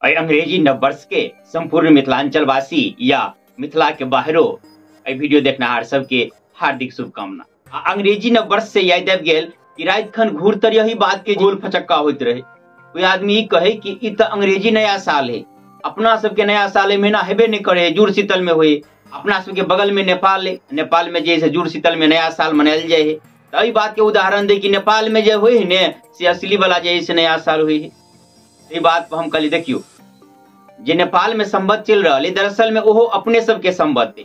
और अंग्रेजी नववर्ष के संपूर्ण मिथिलांचल वासी या मिथिला के बाहरो वीडियो देखनाहार सबके हार्दिक शुभकामना। अंग्रेजी नववर्ष से याद आबि गेल कि रात खन घूर तर यही बात के गोल फचक्का होइत रहे। कोई आदमी कहे कि इ त अंग्रेजी नया साल है, अपना सबके नया साल महीना हेबे नहीं करे, जुड़ शीतल में हुए। अपना सबके बगल में नेपाल है, नेपाल में जैसे जुड़ शीतल में नया साल मनायल जाए है। तो यही बात के उदाहरण दे कि नेपाल में जो हुए है ने से असली वाला जैसे नया साल हुई है। ये बात पर हम कल देखियो जे नेपाल में संबत चल रहा है, दरअसल में ओहो अपने सबके संबत है,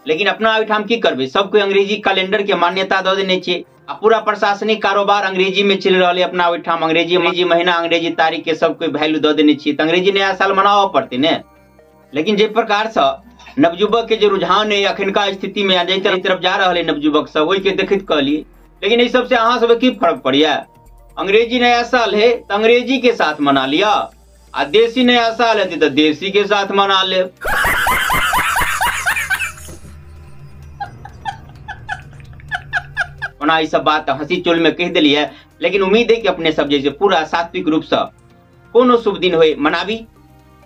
लेकिन अपना ओहिठाम की करबे, सबको अंग्रेजी कैलेंडर के मान्यता दे देने छे। पूरा प्रशासनिक कारोबार अंग्रेजी में चल रहा है, अपना ओहिठाम अंग्रेजी महीना अंग्रेजी तारीख के सबको वैल्यू दे देने छे, तो अंग्रेजी नया साल मनावा पड़ते ने। लेकिन जे प्रकार से नवयुवक के जो रुझान है अखनका स्थिति में जाहि तरफ जा रहा है नवयुवक सब, वही के देखित कहलिए। लेकिन इस सबसे अहाँ सब की फर्क पड़िया? अंग्रेजी नया साल है तो अंग्रेजी के साथ मना लिया, आ देसी नया साल है तो देसी के साथ मना ले। ये सब बात हंसी चोल में कह दिली है, लेकिन उम्मीद है कि अपने सब जैसे पूरा सात्विक रूप से कोनो शुभ दिन हुए मनाबी।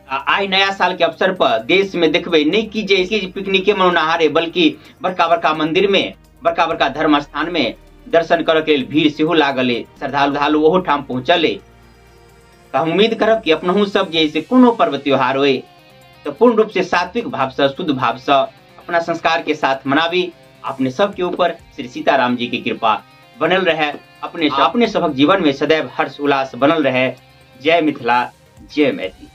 आई नया साल के अवसर पर देश में देखबे नहीं की जैसे पिकनिके मनोनाहारे, बल्कि बड़का बड़का मंदिर में, बड़का बड़का धर्म स्थान में दर्शन करे के भीड़ सेहो लागल है, श्रद्धालु ओहो ठाम पहुंचल है। तो हम उम्मीद करब कि अपनहु सब जैसे कोनो पर्व त्योहार होए तो पूर्ण रूप से सात्विक भाव से, शुद्ध भाव से, अपना संस्कार के साथ मनाबी। अपने सबके ऊपर श्री सीताराम जी की कृपा बनल रहे, अपने सबक जीवन में सदैव हर्ष उल्लास बनल रहे। जय मिथिला, जय मैथिली।